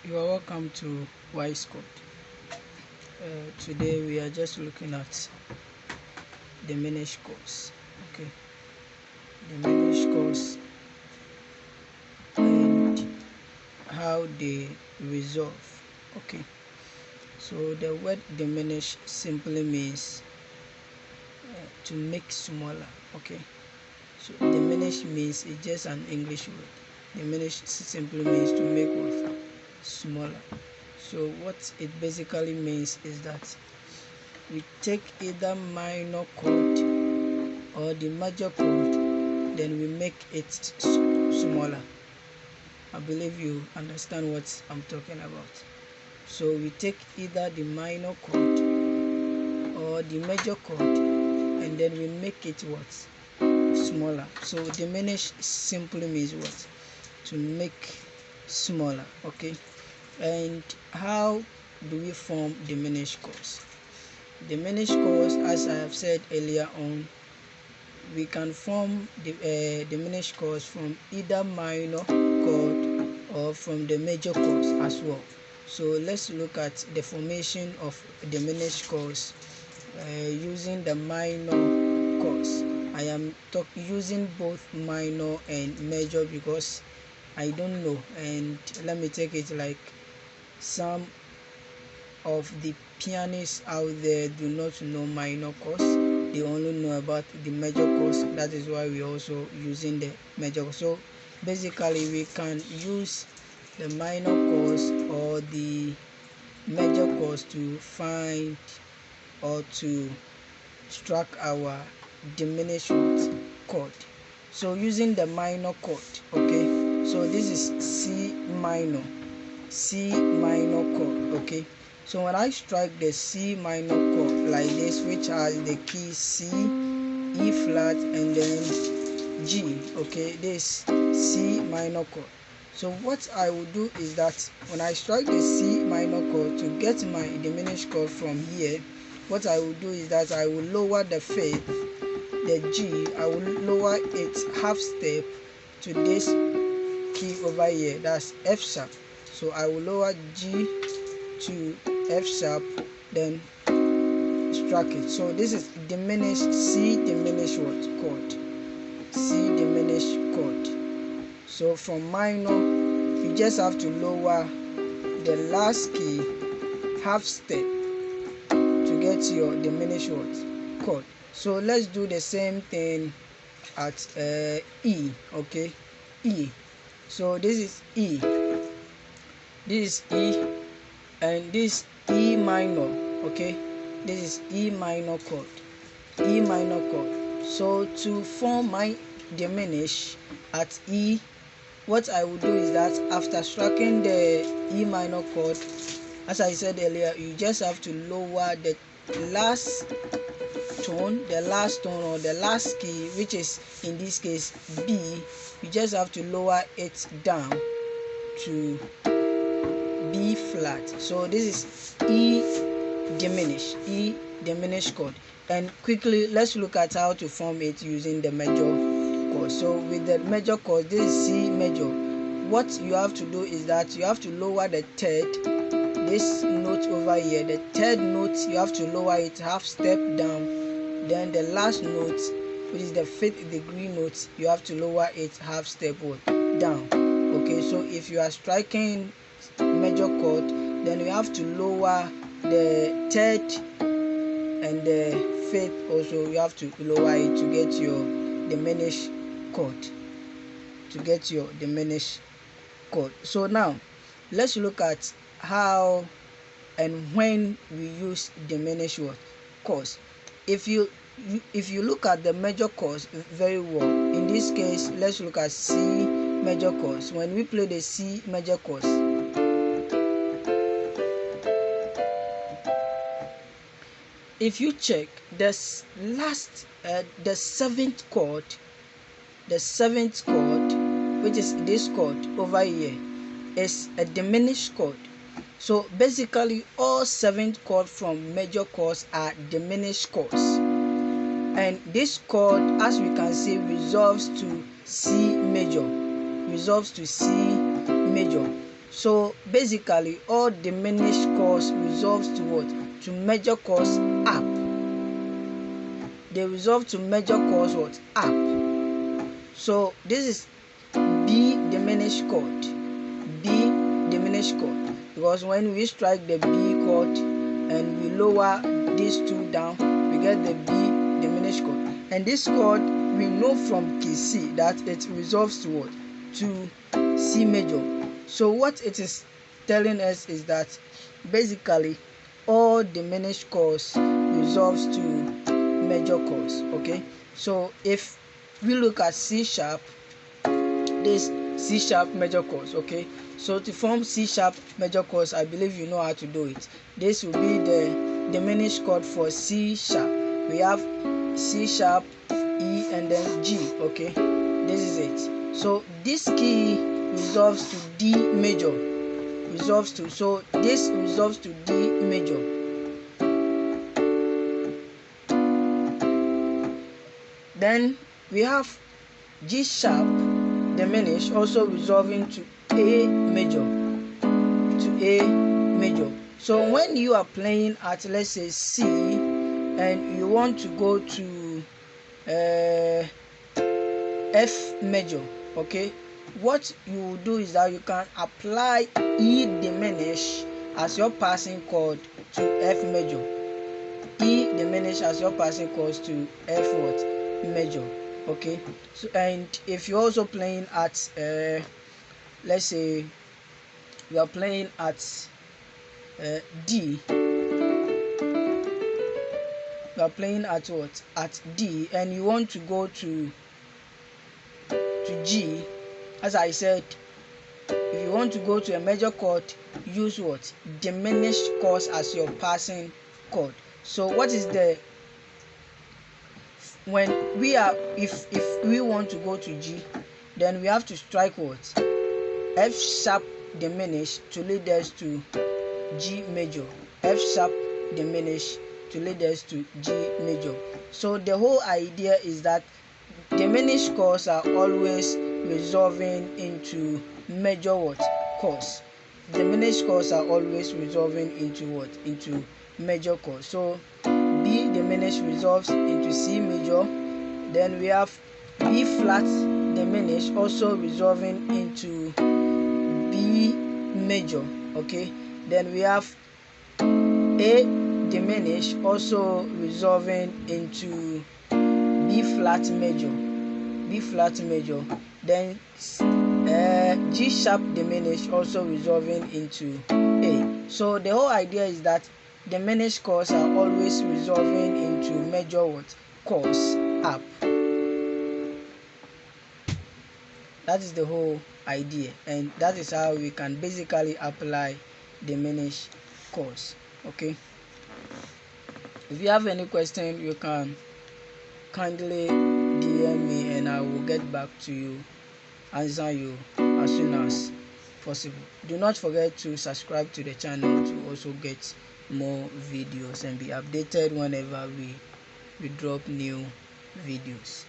You are welcome to Wise Code. Today we are just looking at diminished chords. Okay, diminished chords and how they resolve. Okay, so the word diminish simply means to make smaller. Okay, so diminish means it's just an English word. Diminish simply means to make what? Smaller. So what it basically means is that we take either minor chord or the major chord, then we make it smaller. I believe you understand what I'm talking about. So we take either the minor chord or the major chord, and then we make it what? Smaller. So diminish simply means what? To make smaller. Okay, and how do we form diminished chords? Diminished chords, as I have said earlier on, we can form the diminished chords from either minor chord or from the major chords as well. So let's look at the formation of diminished chords using the minor chords. I am using both minor and major because I don't know, and let me take it like some of the pianists out there do not know minor chords. They only know about the major chords. That is why we're also using the major chords. So basically we can use the minor chords or the major chords to find or to struck our diminished chord. So using the minor chord, okay, so this is C minor chord. Okay, so when I strike the C minor chord like this, which has the key C, E flat, and then G, okay, this C minor chord. So what I will do is that when I strike the C minor chord to get my diminished chord from here, what I will do is that I will lower the fifth, the G, I will lower it half step to this key over here, that's F sharp. So I will lower G to F sharp, then strike it. So this is diminished C diminished what? Chord. C diminished chord. So from minor, you just have to lower the last key half step to get your diminished what? Chord. So let's do the same thing at E. Okay, E. So this is E. This is E, and this E minor. Okay, this is E minor chord. E minor chord. So to form my diminish at E, what I will do is that after striking the E minor chord, as I said earlier, you just have to lower the last tone, or the last key, which is in this case B. You just have to lower it down to B flat. So this is E diminished chord. And quickly let's look at how to form it using the major chord. So with the major chord, this is C major. What you have to do is that you have to lower the third, this note over here, the third note, you have to lower it half step down. Then the last note, which is the fifth degree note, you have to lower it half step down. Okay, so if you are striking major chord, then you have to lower the third and the fifth also. You have to lower it to get your diminished chord. So now let's look at how and when we use diminished chords. If you look at the major chords very well, in this case let's look at C major chords. When we play the C major chords, if you check this last the seventh chord, which is this chord over here, is a diminished chord. So basically all seventh chords from major chords are diminished chords, and this chord, as we can see, resolves to C major. So basically all diminished chords resolves to what? To major chords up. They resolve to major chords what? Up. So this is B diminished chord. B diminished chord. Because when we strike the B chord and we lower these two down, we get the B diminished chord. And this chord, we know from key C that it resolves to what? To C major. So what it is telling us is that basically all diminished chords resolves to major chords. Okay, so if we look at C sharp, this C sharp major chords. Okay, so to form C sharp major chords, I believe you know how to do it. This will be the diminished chord for C sharp. We have C sharp, E, and then G. Okay, this is it. So this key resolves to D major. So this resolves to D major. Then we have G sharp diminished, also resolving to A major. So when you are playing at, let's say, C, and you want to go to F major, okay, what you will do is that you can apply E diminished as your passing chord to F major. E diminished as your passing chords to F what? Major. Okay, so and if you're also playing at let's say you are playing at D, you are playing at what? At D, and you want to go to G. As I said, if you want to go to a major chord, use what? Diminished chords as your passing chord. So what is the, when we are, if we want to go to G, then we have to strike what? F sharp diminished to lead us to G major. F sharp diminished to lead us to G major. So the whole idea is that diminished chords are always resolving into major what? Chords. Diminished chords are always resolving into what? Into major chords. So B diminished resolves into C major. Then we have B flat diminished also resolving into B major. Okay, then we have A diminished also resolving into B flat major. Then G sharp diminished also resolving into A. So the whole idea is that diminished chords are always resolving into major what? Chords up. That is the whole idea, and that is how we can basically apply diminished chords. Okay, if you have any question, you can kindly DM me and I will get back to you, answer you as soon as possible. Do not forget to subscribe to the channel to also get more videos and be updated whenever we drop new videos.